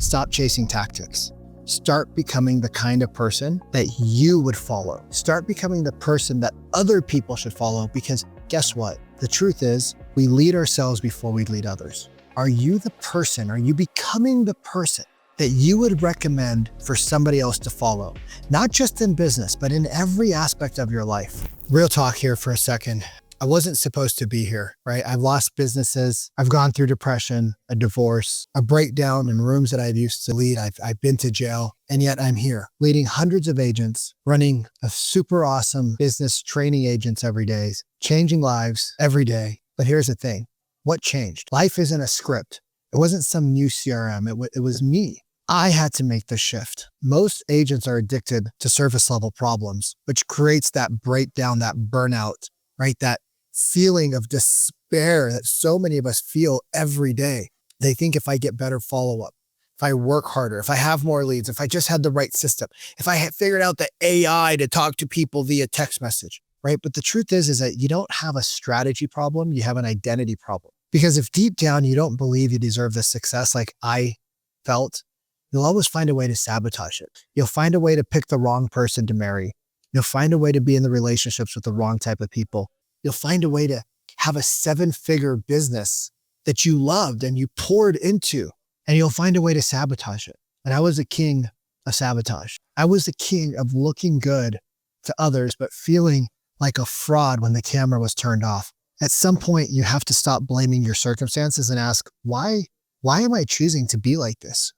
Stop chasing tactics. Start becoming the kind of person that you would follow. Start becoming the person that other people should follow, because guess what? The truth is, we lead ourselves before we lead others. Are you the person? Are you becoming the person that you would recommend for somebody else to follow? Not just in business, but in every aspect of your life. Real talk here for a second. I wasn't supposed to be here, right? I've lost businesses. I've gone through depression, a divorce, a breakdown in rooms that I used to lead. I've been to jail, and yet I'm here leading hundreds of agents, running a super awesome business, training agents every day, changing lives every day. But here's the thing. What changed? Life isn't a script. It wasn't some new CRM. It was me. I had to make the shift. Most agents are addicted to surface level problems, which creates that breakdown, that burnout, right? That feeling of despair that so many of us feel every day. They think if I get better follow-up, if I work harder, if I have more leads, if I just had the right system, if I had figured out the AI to talk to people via text message, right? But the truth is that you don't have a strategy problem, you have an identity problem. Because if deep down you don't believe you deserve this success like I felt, you'll always find a way to sabotage it. You'll find a way to pick the wrong person to marry. You'll find a way to be in the relationships with the wrong type of people. You'll find a way to have a 7-figure business that you loved and you poured into, and you'll find a way to sabotage it. And I was a king of sabotage. I was the king of looking good to others, but feeling like a fraud when the camera was turned off. At some point, you have to stop blaming your circumstances and ask, why am I choosing to be like this?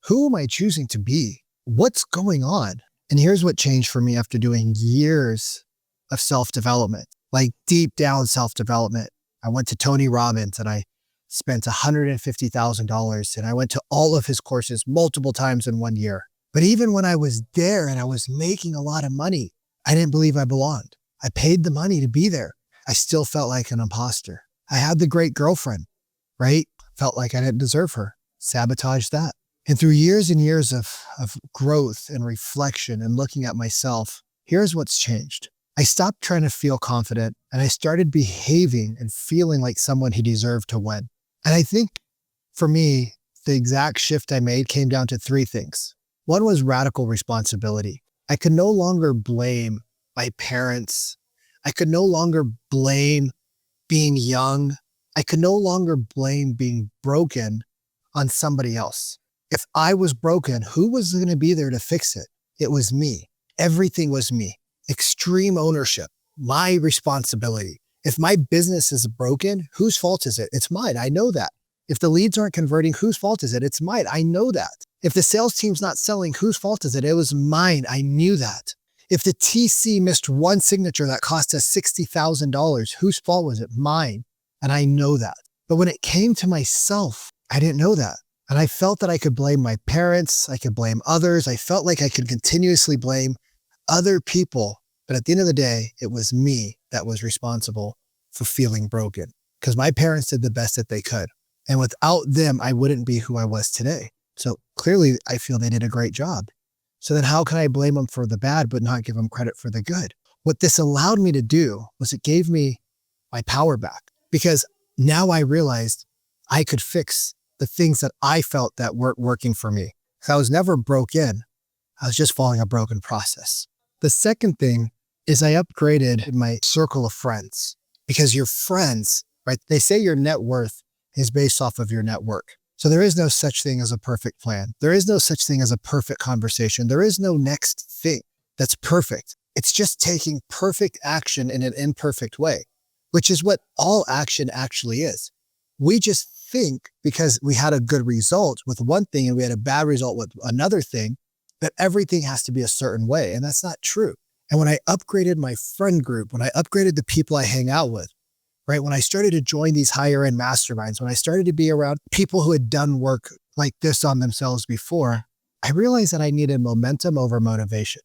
Who am I choosing to be? What's going on? And here's what changed for me after doing years of self-development, like deep down self-development. I went to Tony Robbins and I spent $150,000 and I went to all of his courses multiple times in 1 year. But even when I was there and I was making a lot of money, I didn't believe I belonged. I paid the money to be there. I still felt like an imposter. I had the great girlfriend, right? Felt like I didn't deserve her. Sabotaged that. And through years and years of growth and reflection and looking at myself, here's what's changed. I stopped trying to feel confident and I started behaving and feeling like someone who deserved to win. And I think for me, the exact shift I made came down to 3 things. One was radical responsibility. I could no longer blame my parents. I could no longer blame being young. I could no longer blame being broken on somebody else. If I was broken, who was going to be there to fix it? It was me. Everything was me. Extreme ownership, my responsibility. If my business is broken, whose fault is it? It's mine. I know that. If the leads aren't converting, whose fault is it? It's mine. I know that. If the sales team's not selling, whose fault is it? It was mine. I knew that. If the TC missed one signature that cost us $60,000, whose fault was it? Mine. And I know that. But when it came to myself, I didn't know that. And I felt that I could blame my parents. I could blame others. I felt like I could continuously blame other people. But at the end of the day, it was me that was responsible for feeling broken because my parents did the best that they could. And without them, I wouldn't be who I was today. So clearly, I feel they did a great job. So then how can I blame them for the bad, but not give them credit for the good? What this allowed me to do was it gave me my power back because now I realized I could fix the things that I felt that weren't working for me. So I was never broken. I was just following a broken process. The second thing is I upgraded my circle of friends because your friends, right? They say your net worth is based off of your network. So there is no such thing as a perfect plan. There is no such thing as a perfect conversation. There is no next thing that's perfect. It's just taking perfect action in an imperfect way, which is what all action actually is. We just think because we had a good result with one thing and we had a bad result with another thing, that everything has to be a certain way. And that's not true. And when I upgraded my friend group, when I upgraded the people I hang out with, right? When I started to join these higher end masterminds, when I started to be around people who had done work like this on themselves before, I realized that I needed momentum over motivation.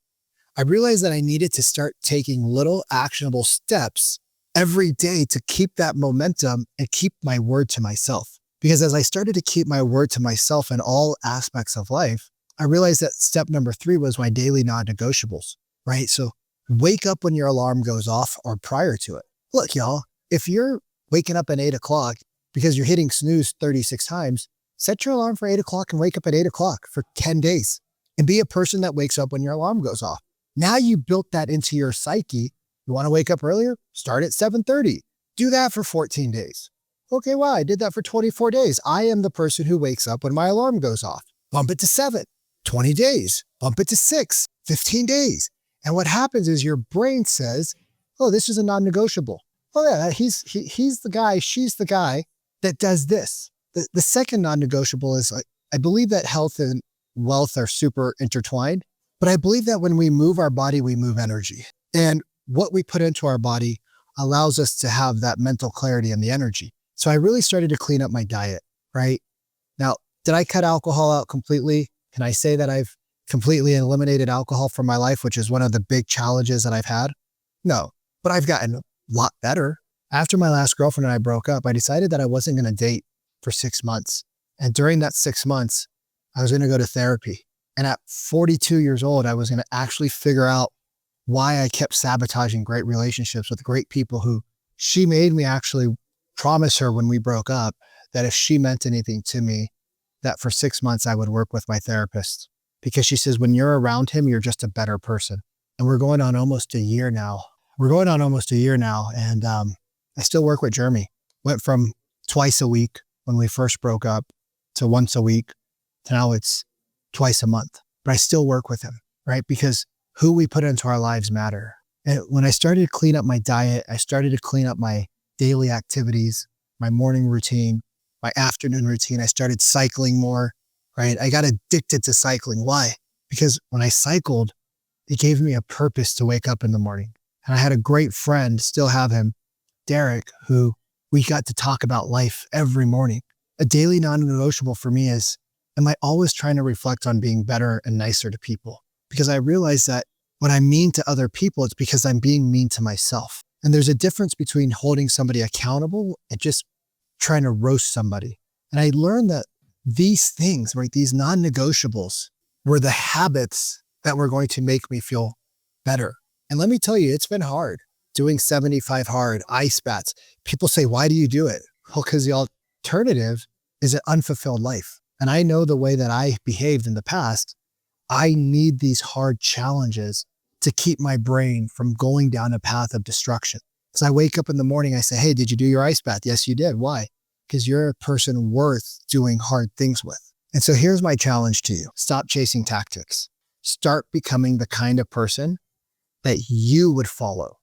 I realized that I needed to start taking little actionable steps every day to keep that momentum and keep my word to myself. Because as I started to keep my word to myself in all aspects of life, I realized that step number 3 was my daily non-negotiables, right? So wake up when your alarm goes off or prior to it. Look, y'all, if you're waking up at 8 o'clock because you're hitting snooze 36 times, Set your alarm for 8 o'clock and wake up at 8 o'clock for 10 days and be a person that wakes up when your alarm goes off. Now you built that into your psyche. You want to wake up earlier? Start at 7:30. Do that for 14 days. Okay, wow, I did that for 24 days. I am the person who wakes up when my alarm goes off. Bump it to 7, 20 days. Bump it to 6, 15 days. And what happens is your brain says, oh, this is a non-negotiable. Oh yeah, he's the guy, she's the guy that does this. The second non-negotiable is, I believe that health and wealth are super intertwined, but I believe that when we move our body, we move energy. And what we put into our body allows us to have that mental clarity and the energy. So I really started to clean up my diet, right? Now, did I cut alcohol out completely? Can I say that I've completely eliminated alcohol from my life, which is one of the big challenges that I've had? No, but I've gotten a lot better. After my last girlfriend and I broke up, I decided that I wasn't going to date for 6 months. And during that 6 months, I was going to go to therapy. And at 42 years old, I was going to actually figure out why I kept sabotaging great relationships with great people who she made me actually promise her when we broke up that if she meant anything to me, that for 6 months I would work with my therapist. Because she says, when you're around him, you're just a better person. And we're going on almost a year now. And I still work with Jeremy. Went from twice a week when we first broke up to once a week to now it's twice a month. But I still work with him, right? Because who we put into our lives matter. And when I started to clean up my diet, I started to clean up my daily activities, my morning routine, my afternoon routine. I started cycling more, right? I got addicted to cycling. Why? Because when I cycled, it gave me a purpose to wake up in the morning. And I had a great friend, still have him, Derek, who we got to talk about life every morning. A daily non-negotiable for me is, am I always trying to reflect on being better and nicer to people? Because I realize that when I'm mean to other people, it's because I'm being mean to myself. And there's a difference between holding somebody accountable and just trying to roast somebody. And I learned that these things, right, these non-negotiables were the habits that were going to make me feel better. And let me tell you, it's been hard doing 75 hard ice baths. People say, why do you do it? Well, because the alternative is an unfulfilled life. And I know the way that I behaved in the past. I need these hard challenges to keep my brain from going down a path of destruction. So I wake up in the morning, I say, hey, did you do your ice bath? Yes, you did. Why? Because you're a person worth doing hard things with. And so here's my challenge to you. Stop chasing tactics. Start becoming the kind of person that you would follow.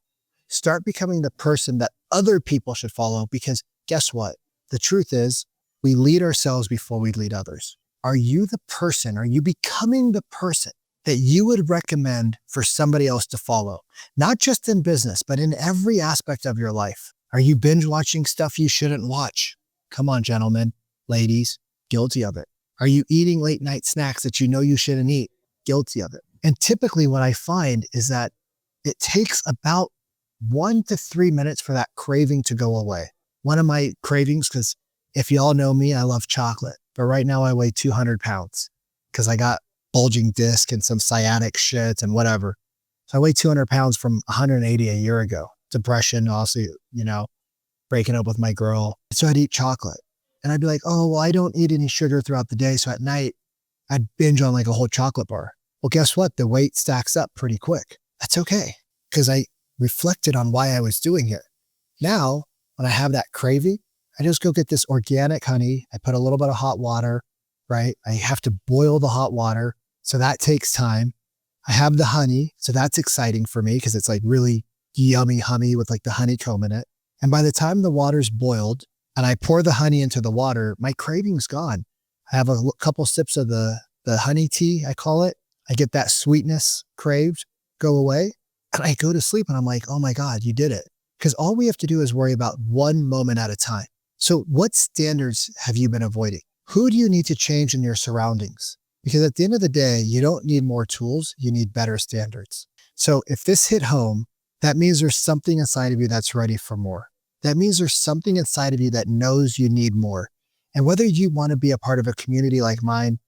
Start becoming the person that other people should follow, because guess what? The truth is, we lead ourselves before we lead others. Are you the person, are you becoming the person that you would recommend for somebody else to follow? Not just in business, but in every aspect of your life. Are you binge watching stuff you shouldn't watch? Come on, gentlemen, ladies, guilty of it. Are you eating late night snacks that you know you shouldn't eat? Guilty of it. And typically what I find is that it takes about 1 to 3 minutes for that craving to go away. One of my cravings, because if you all know me, I love chocolate. But right now I weigh 200 pounds because I got bulging disc and some sciatic shit and whatever. So I weigh 200 pounds from 180 a year ago. Depression, also, breaking up with my girl. So I'd eat chocolate and I'd be like, oh, well, I don't eat any sugar throughout the day. So at night I'd binge on like a whole chocolate bar. Well, guess what? The weight stacks up pretty quick. That's okay, because I reflected on why I was doing it. Now, when I have that craving, I just go get this organic honey. I put a little bit of hot water, right? I have to boil the hot water. So that takes time. I have the honey. So that's exciting for me because it's like really yummy honey with like the honeycomb in it. And by the time the water's boiled and I pour the honey into the water, my craving's gone. I have a couple sips of the honey tea, I call it. I get that sweetness craved, go away. And I go to sleep and I'm like, oh my God, you did it. Because all we have to do is worry about one moment at a time. So what standards have you been avoiding? Who do you need to change in your surroundings? Because at the end of the day, you don't need more tools, you need better standards. So if this hit home, that means there's something inside of you that's ready for more. That means there's something inside of you that knows you need more. And whether you want to be a part of a community like mine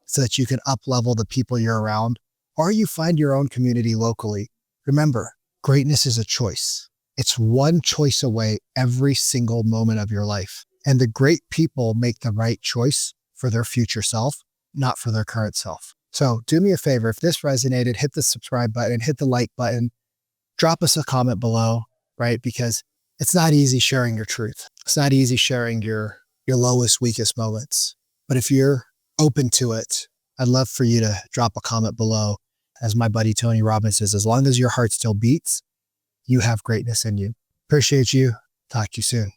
so that you can up-level the people you're around, or you find your own community locally, remember, greatness is a choice. It's one choice away every single moment of your life. And the great people make the right choice for their future self, not for their current self. So do me a favor. If this resonated, hit the subscribe button, hit the like button, drop us a comment below, right? Because it's not easy sharing your truth. It's not easy sharing your lowest, weakest moments. But if you're open to it, I'd love for you to drop a comment below. As my buddy Tony Robbins says, as long as your heart still beats, you have greatness in you. Appreciate you. Talk to you soon.